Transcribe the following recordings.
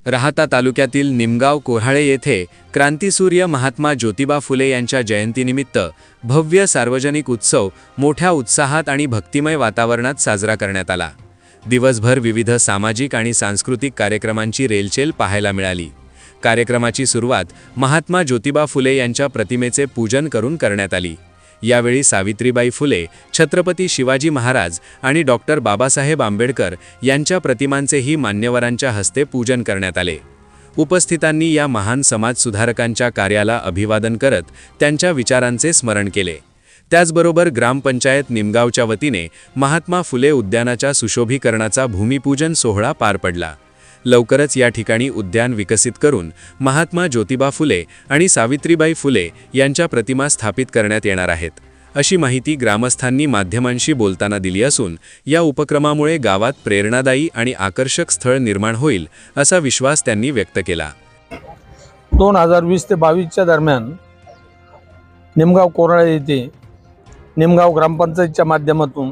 राहाता तालुक्यातील निमगाव कोऱ्हाळे येथे क्रांतिसूर्य महात्मा ज्योतिबा फुले यांच्या जयंतीनिमित्त भव्य सार्वजनिक उत्सव मोठ्या उत्साहात आणि भक्तिमय वातावरणात साजरा करण्यात आला। दिवसभर विविध सामाजिक आणि सांस्कृतिक कार्यक्रमांची रेलचेल पाहायला मिळाली। कार्यक्रमाची सुरुवात महात्मा ज्योतिबा फुले यांच्या प्रतिमेचे पूजन करून करण्यात आली। यावेळी सावित्रीबाई फुले, छत्रपती शिवाजी महाराज आणि डॉक्टर बाबासाहेब आंबेडकर यांच्या प्रतिमांचेही मान्यवरांच्या हस्ते पूजन करण्यात आले। उपस्थितांनी या महान समाजसुधारकांच्या कार्याला अभिवादन करत त्यांच्या विचारांचे स्मरण केले। त्याचबरोबर ग्रामपंचायत निमगावच्या वतीने महात्मा फुले उद्यानाच्या सुशोभीकरणाचा भूमिपूजन सोहळा पार पडला। लवकरच या ठिकाणी उद्यान विकसित करून महात्मा ज्योतिबा फुले आणि सावित्रीबाई फुले यांच्या प्रतिमा स्थापित करण्यात येणार आहेत, अशी माहिती ग्रामस्थांनी माध्यमांशी बोलताना दिली असून या उपक्रमामुळे गावात प्रेरणादायी आणि आकर्षक स्थळ निर्माण होईल असा विश्वास त्यांनी व्यक्त केला। 2020 ते 22च्या दरम्यान निमगाव कोऱ्हाळे येथे निमगाव ग्रामपंचायतच्या माध्यमातून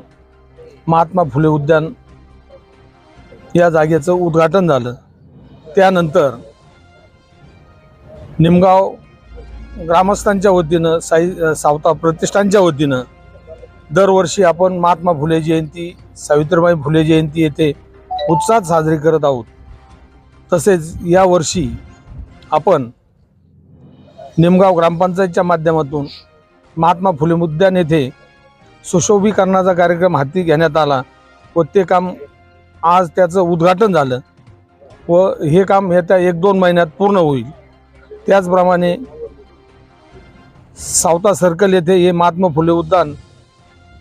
महात्मा फुले उद्यान या जागेचं उद्घाटन झालं। त्यानंतर निमगाव ग्रामस्थांच्या वतीनं सावता प्रतिष्ठानच्या वतीनं दरवर्षी आपण महात्मा फुले जयंती, सावित्रीबाई फुले जयंती येथे उत्साहात साजरी करत आहोत। तसेच यावर्षी आपण निमगाव ग्रामपंचायतच्या माध्यमातून महात्मा फुले उद्यान येथे सुशोभीकरणाचा कार्यक्रम हाती घेण्यात आला व ते काम आज त्याचं उद्घाटन झालं व हे काम येत्या 1-2 महिन्यात पूर्ण होईल। त्याचप्रमाणे सावता सर्कल येथे हे महात्मा फुले उद्यान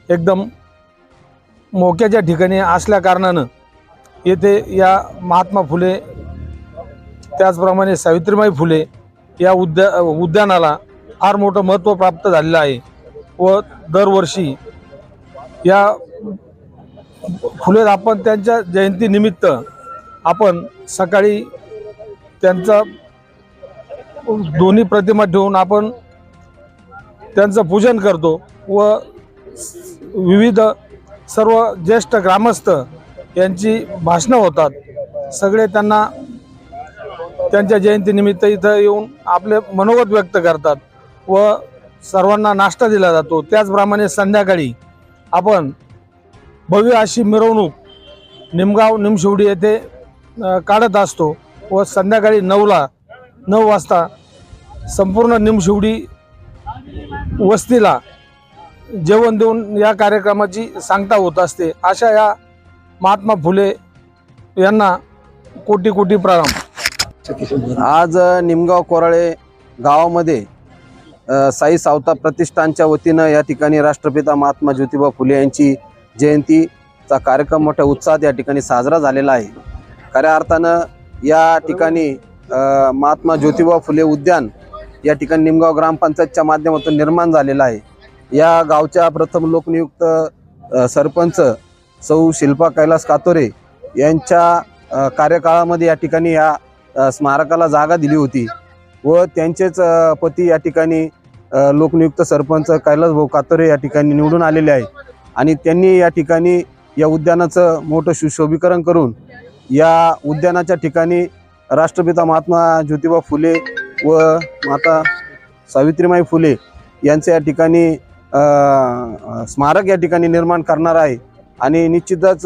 एकदम मोक्याच्या ठिकाणी असल्या कारणानं येथे या महात्मा फुले त्याचप्रमाणे सावित्रीबाई फुले या उद्यानाला फार मोठं महत्त्व प्राप्त झालेलं आहे व दरवर्षी या फुले आपण त्यांच्या जयंतीनिमित्त आपण सकाळी त्यांचा दोन्ही प्रतिमा ठेवून आपण त्यांचं पूजन करतो व विविध सर्व ज्येष्ठ ग्रामस्थ यांची भाषणं होतात। सगळे त्यांना त्यांच्या जयंतीनिमित्त इथं येऊन आपले मनोगत व्यक्त करतात व सर्वांना नाश्ता दिला जातो। त्याचप्रमाणे संध्याकाळी आपण भव्य अशी मिरवणूक निमगाव निमशिवडी येथे काढत असतो व संध्याकाळी 9 वाजता संपूर्ण निमशिवडी वस्तीला जेवण देऊन या कार्यक्रमाची सांगता होत असते। अशा या महात्मा फुले यांना कोटी कोटी प्रणाम। आज निमगाव कोऱ्हाळे गावामध्ये साई सावता प्रतिष्ठानच्या वतीनं या ठिकाणी राष्ट्रपिता महात्मा ज्योतिबा फुले यांची जयंतीचा कार्यक्रम मोठ्या उत्साहात या ठिकाणी साजरा झालेला आहे। खऱ्या अर्थानं या ठिकाणी महात्मा ज्योतिबा फुले उद्यान या ठिकाणी निमगाव ग्रामपंचायतच्या माध्यमातून निर्माण झालेलं आहे। या गावच्या प्रथम लोकनियुक्त सरपंच सौ शिल्पा कैलास कातोरे यांच्या कार्यकाळामध्ये या ठिकाणी या स्मारकाला जागा दिली होती व त्यांचेच पती या ठिकाणी लोकनियुक्त सरपंच कैलास भाऊ कातोरे या ठिकाणी निवडून आलेले आहे आणि त्यांनी या ठिकाणी या उद्यानाचं मोठं सुशोभीकरण करून या उद्यानाच्या ठिकाणी राष्ट्रपिता महात्मा ज्योतिबा फुले व माता सावित्रीबाई फुले यांचे या ठिकाणी स्मारक या ठिकाणी निर्माण करणार आहे आणि निश्चितच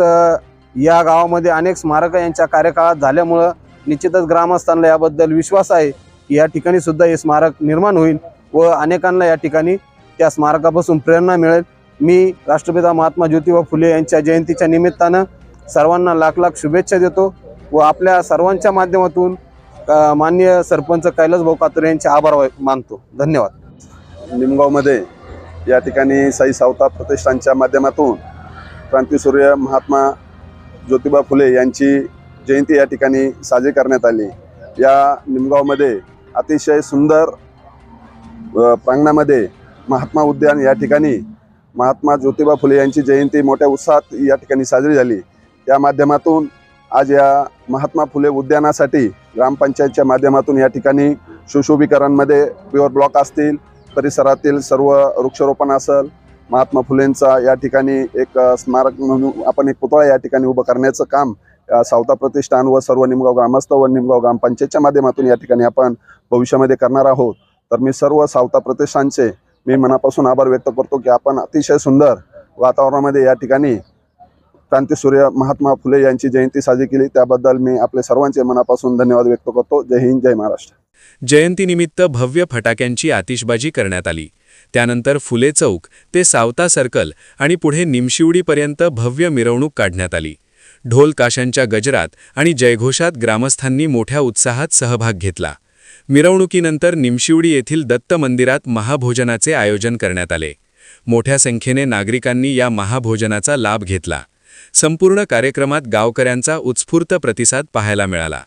या गावामध्ये अनेक स्मारक यांच्या कार्यकाळात झाल्यामुळं निश्चितच ग्रामस्थांना याबद्दल विश्वास आहे की या ठिकाणी सुद्धा हे स्मारक निर्माण होईल व अनेकांना या ठिकाणी त्या स्मारकापासून प्रेरणा मिळेल। मी राष्ट्रपिता महात्मा ज्योतिबा फुले यांच्या जयंतीच्या निमित्तानं सर्वांना लाख लाख शुभेच्छा देतो व आपल्या सर्वांच्या माध्यमातून माननीय सरपंच कैलास भाऊ कातोरे यांचे आभार मानतो। धन्यवाद। निमगावमध्ये या ठिकाणी साई सावता प्रतिष्ठानच्या माध्यमातून क्रांतिसूर्य महात्मा ज्योतिबा फुले यांची जयंती या ठिकाणी साजरी करण्यात आली। या निमगावमध्ये अतिशय सुंदर प्रांगणामध्ये महात्मा उद्यान या ठिकाणी महात्मा ज्योतिबा फुले यांची जयंती मोठ्या उत्साहात या ठिकाणी साजरी झाली। या माध्यमातून आज या महात्मा फुले उद्यानासाठी ग्रामपंचायतच्या माध्यमातून या ठिकाणी सुशोभीकरणमध्ये प्युअर ब्लॉक असतील, परिसरातील सर्व वृक्षारोपण असेल, महात्मा फुलेंचा या ठिकाणी एक स्मारक म्हणून आपण एक पुतळा या ठिकाणी उभं करण्याचं काम सावता प्रतिष्ठान व सर्व निमगाव ग्रामस्थ व निमगाव ग्रामपंचायतच्या माध्यमातून या ठिकाणी आपण भविष्यामध्ये करणार आहोत. तर मी सर्व सावता प्रतिष्ठानचे मी मनापासून आभार व्यक्त करतो की आपण अतिशय सुंदर वातावरणामध्ये या ठिकाणी क्रांतीसूर्य महात्मा फुले यांची जयंती साजरी केली. त्याबद्दल मी आपले सर्वांचे मनापासून धन्यवाद व्यक्त करतो. जय हिंद, जय महाराष्ट्र. जयंतीनिमित्त भव्य फटाक्यांची आतिषबाजी करण्यात आली. त्यानंतर फुले चौक ते सावता सर्कल आणि पुढे निमशिवडीपर्यंत भव्य मिरवणूक काढण्यात आली. ढोल काशांच्या गजरात आणि जयघोषात ग्रामस्थांनी मोठ्या उत्साहात सहभाग घेतला. मिरवणुकीनंतर निमशिवडी येथील दत्त मंदिरात महाभोजनाचे आयोजन करण्यात आले. मोठ्या संख्येने नागरिकांनी या महाभोजनाचा लाभ घेतला. संपूर्ण कार्यक्रमात गावकऱ्यांचा उत्स्फूर्त प्रतिसाद पाहायला मिळाला.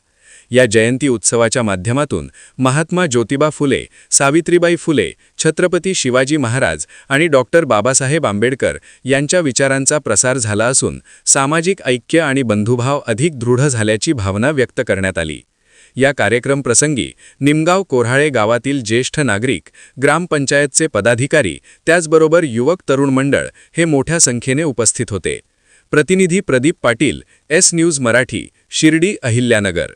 या जयंती उत्सवाच्या माध्यमातून महात्मा ज्योतिबा फुले, सावित्रीबाई फुले, छत्रपती शिवाजी महाराज आणि डॉक्टर बाबासाहेब आंबेडकर यांच्या विचारांचा प्रसार झाला असून सामाजिक ऐक्य आणि बंधुभाव अधिक दृढ झाल्याची भावना व्यक्त करण्यात आली. या कार्यक्रम प्रसंगी निमगाव कोऱ्हाळे गावातील ज्येष्ठ नागरिक, ग्रामपंचायतचे पदाधिकारी, त्याचबरोबर युवक तरुण मंडळ हे मोठ्या संख्येने उपस्थित होते. प्रतिनिधी प्रदीप पाटील, एस न्यूज मराठी, शिर्डी, अहिल्यानगर.